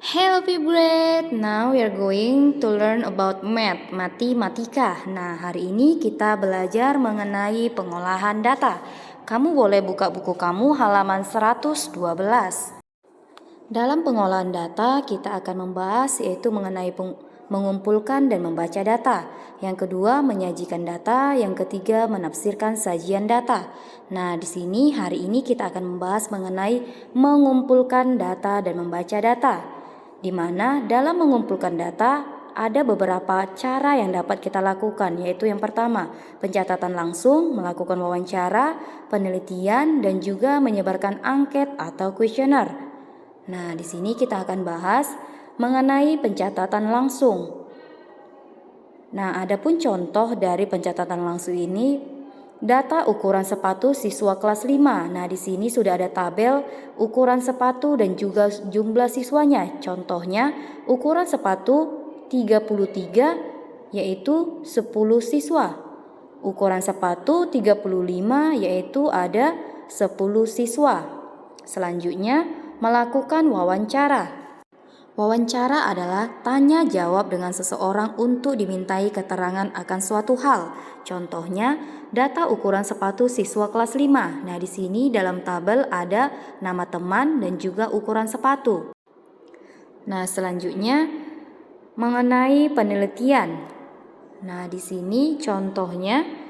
Hello Vibrat, now we are going to learn about math, matematika. Nah, hari ini kita belajar mengenai pengolahan data. Kamu boleh buka buku kamu halaman 112. Dalam pengolahan data, kita akan membahas yaitu mengenai mengumpulkan dan membaca data. Yang kedua, menyajikan data. Yang ketiga, menafsirkan sajian data. Nah, di sini hari ini kita akan membahas mengenai mengumpulkan data dan membaca data. Di mana dalam mengumpulkan data ada beberapa cara yang dapat kita lakukan, yaitu yang pertama, pencatatan langsung, melakukan wawancara, penelitian, dan juga menyebarkan angket atau kuesioner. Nah, di sini kita akan bahas mengenai pencatatan langsung. Nah, adapun contoh dari pencatatan langsung ini, data ukuran sepatu siswa kelas 5. Nah, di sini sudah ada tabel ukuran sepatu dan juga jumlah siswanya. Contohnya, ukuran sepatu 33 yaitu 10 siswa. Ukuran sepatu 35 yaitu ada 10 siswa. Selanjutnya, melakukan wawancara. Wawancara adalah tanya jawab dengan seseorang untuk dimintai keterangan akan suatu hal. Contohnya, data ukuran sepatu siswa kelas 5. Nah, di sini dalam tabel ada nama teman dan juga ukuran sepatu. Nah, selanjutnya mengenai penelitian. Nah, di sini contohnya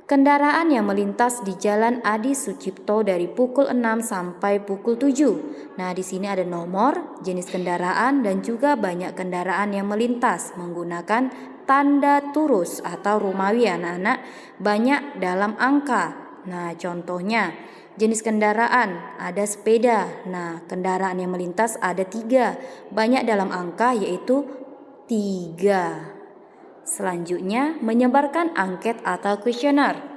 kendaraan yang melintas di Jalan Adi Sucipto dari pukul 6 sampai pukul 7. Nah, di sini ada nomor, jenis kendaraan, dan juga banyak kendaraan yang melintas menggunakan tanda turus atau Romawi anak-anak banyak dalam angka. Nah, contohnya jenis kendaraan ada sepeda. Nah, kendaraan yang melintas ada 3, banyak dalam angka yaitu 3. Selanjutnya, menyebarkan angket atau kuesioner.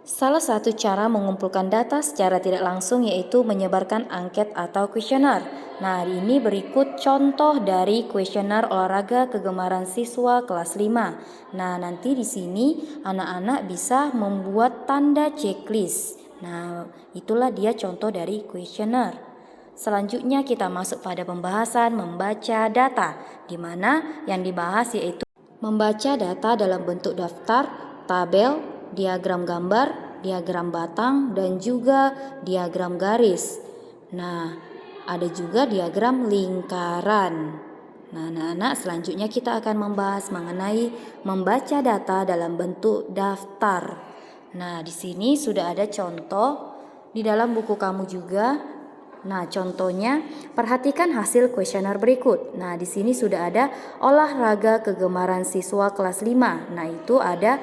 Salah satu cara mengumpulkan data secara tidak langsung yaitu menyebarkan angket atau kuesioner. Nah, hari ini berikut contoh dari kuesioner olahraga kegemaran siswa kelas 5. Nah, nanti di sini anak-anak bisa membuat tanda checklist. Nah, itulah dia contoh dari kuesioner. Selanjutnya kita masuk pada pembahasan membaca data, di mana yang dibahas yaitu membaca data dalam bentuk daftar, tabel, diagram gambar, diagram batang, dan juga diagram garis. Nah, ada juga diagram lingkaran. Nah, anak-anak, selanjutnya kita akan membahas mengenai membaca data dalam bentuk daftar. Nah, di sini sudah ada contoh di dalam buku kamu juga. Nah, contohnya perhatikan hasil kuesioner berikut. Nah, di sini sudah ada olahraga kegemaran siswa kelas 5. Nah, itu ada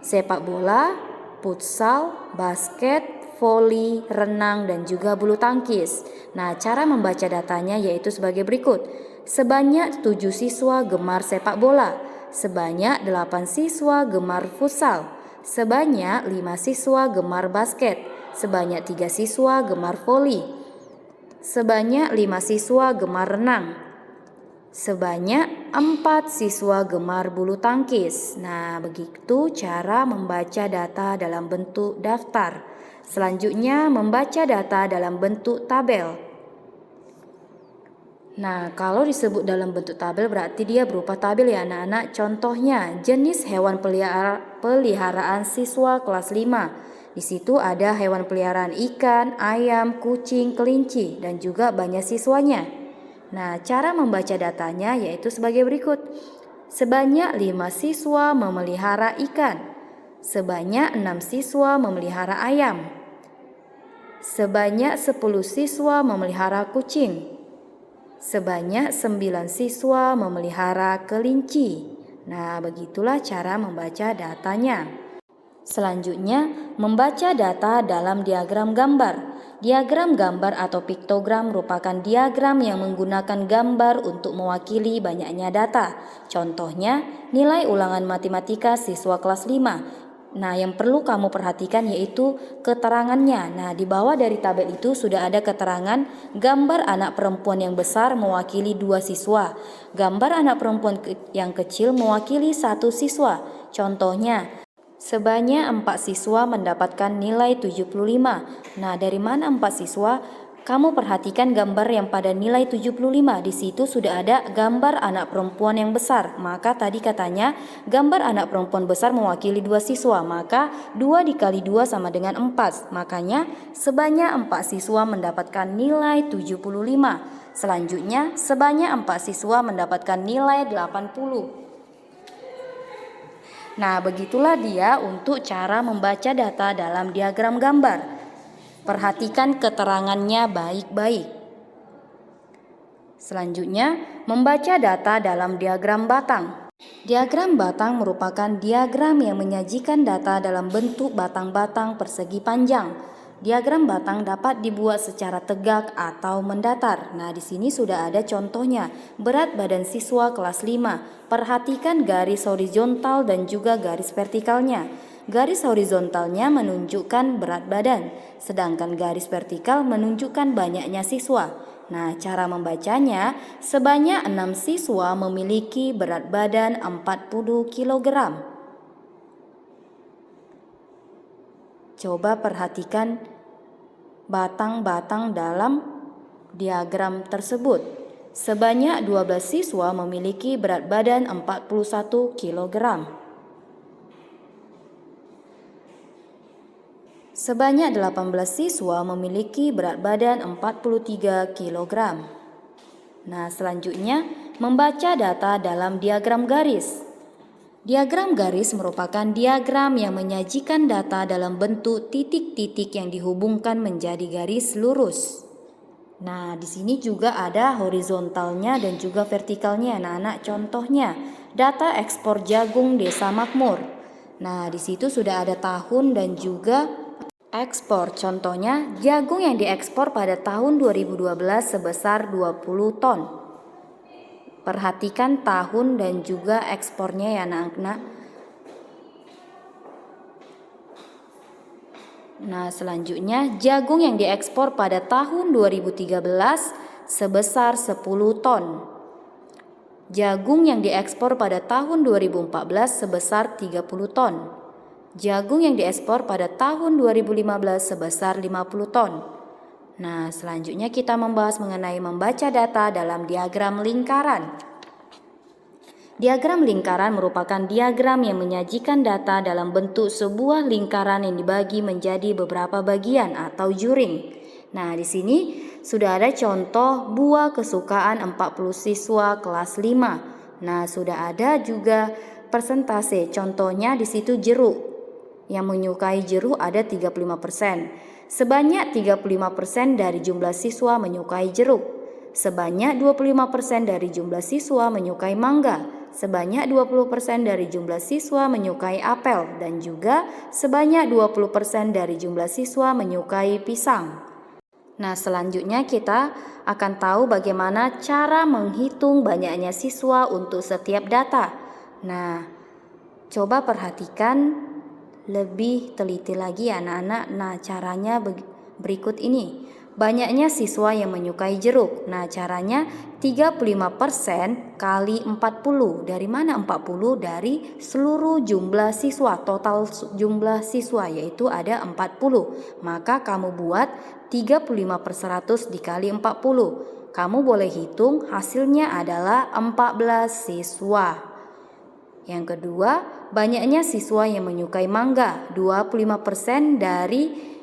sepak bola, futsal, basket, voli, renang, dan juga bulu tangkis. Nah, cara membaca datanya yaitu sebagai berikut. Sebanyak 7 siswa gemar sepak bola, sebanyak 8 siswa gemar futsal, sebanyak 5 siswa gemar basket, sebanyak 3 siswa gemar voli, sebanyak 5 siswa gemar renang, sebanyak 4 siswa gemar bulu tangkis. Nah, begitu cara membaca data dalam bentuk daftar. Selanjutnya, membaca data dalam bentuk tabel. Nah, kalau disebut dalam bentuk tabel berarti dia berupa tabel ya anak-anak. Contohnya, jenis hewan peliharaan siswa kelas 5. Di situ ada hewan peliharaan ikan, ayam, kucing, kelinci, dan juga banyak siswanya. Nah, cara membaca datanya yaitu sebagai berikut. Sebanyak 5 siswa memelihara ikan. Sebanyak 6 siswa memelihara ayam. Sebanyak 10 siswa memelihara kucing. Sebanyak 9 siswa memelihara kelinci. Nah, begitulah cara membaca datanya. Selanjutnya, membaca data dalam diagram gambar. Diagram gambar atau piktogram merupakan diagram yang menggunakan gambar untuk mewakili banyaknya data. Contohnya, nilai ulangan matematika siswa kelas 5. Nah, yang perlu kamu perhatikan yaitu keterangannya. Nah, di bawah dari tabel itu sudah ada keterangan gambar anak perempuan yang besar mewakili 2 siswa. Gambar anak perempuan yang kecil mewakili 1 siswa. Contohnya, sebanyak 4 siswa mendapatkan nilai 75. Nah, dari mana 4 siswa? kamu perhatikan gambar yang pada nilai 75. Di situ sudah ada gambar anak perempuan yang besar. Maka tadi katanya gambar anak perempuan besar mewakili 2 siswa. Maka 2 dikali 2 sama dengan 4. Makanya sebanyak 4 siswa mendapatkan nilai 75. Selanjutnya sebanyak 4 siswa mendapatkan nilai 80. Nah, begitulah dia untuk cara membaca data dalam diagram gambar. Perhatikan keterangannya baik-baik. Selanjutnya, membaca data dalam diagram batang. Diagram batang merupakan diagram yang menyajikan data dalam bentuk batang-batang persegi panjang. Diagram batang dapat dibuat secara tegak atau mendatar. Nah, di sini sudah ada contohnya. Berat badan siswa kelas 5. Perhatikan garis horizontal dan juga garis vertikalnya. Garis horizontalnya menunjukkan berat badan, sedangkan garis vertikal menunjukkan banyaknya siswa. Nah, cara membacanya, sebanyak 6 siswa memiliki berat badan 40 kg. Coba perhatikan batang-batang dalam diagram tersebut. Sebanyak 12 siswa memiliki berat badan 41 kg. Sebanyak 18 siswa memiliki berat badan 43 kg. Nah, selanjutnya membaca data dalam diagram garis. Diagram garis merupakan diagram yang menyajikan data dalam bentuk titik-titik yang dihubungkan menjadi garis lurus. Nah, di sini juga ada horizontalnya dan juga vertikalnya. Anak-anak, contohnya data ekspor jagung Desa Makmur. Nah, di situ sudah ada tahun dan juga ekspor. Contohnya, jagung yang diekspor pada tahun 2012 sebesar 20 ton. Perhatikan tahun dan juga ekspornya ya anak-anak. Nah, selanjutnya jagung yang diekspor pada tahun 2013 sebesar 10 ton. Jagung yang diekspor pada tahun 2014 sebesar 30 ton. Jagung yang diekspor pada tahun 2015 sebesar 50 ton. Nah, selanjutnya kita membahas mengenai membaca data dalam diagram lingkaran. Diagram lingkaran merupakan diagram yang menyajikan data dalam bentuk sebuah lingkaran yang dibagi menjadi beberapa bagian atau juring. Nah, di sini sudah ada contoh buah kesukaan 40 siswa kelas 5. Nah, sudah ada juga persentase. Contohnya di situ jeruk. Yang menyukai jeruk ada 35%. Sebanyak 35% dari jumlah siswa menyukai jeruk. Sebanyak 25% dari jumlah siswa menyukai mangga. Sebanyak 20% dari jumlah siswa menyukai apel. Dan juga sebanyak 20% dari jumlah siswa menyukai pisang. Nah, selanjutnya kita akan tahu bagaimana cara menghitung banyaknya siswa untuk setiap data. Nah, coba perhatikan lebih teliti lagi anak-anak. Nah, caranya berikut ini. Banyaknya siswa yang menyukai jeruk. Nah, caranya 35% kali 40. Dari mana 40? Dari seluruh jumlah siswa. Total jumlah siswa yaitu ada 40. Maka kamu buat 35/100 dikali 40. Kamu boleh hitung hasilnya adalah 14 siswa. Yang kedua, banyaknya siswa yang menyukai mangga. 25% dari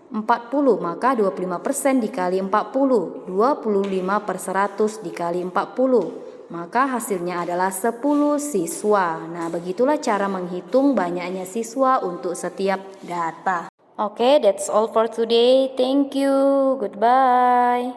40, maka 25% dikali 40. 25/100 dikali 40. Maka hasilnya adalah 10 siswa. Nah, begitulah cara menghitung banyaknya siswa untuk setiap data. Oke, that's all for today. Thank you. Goodbye.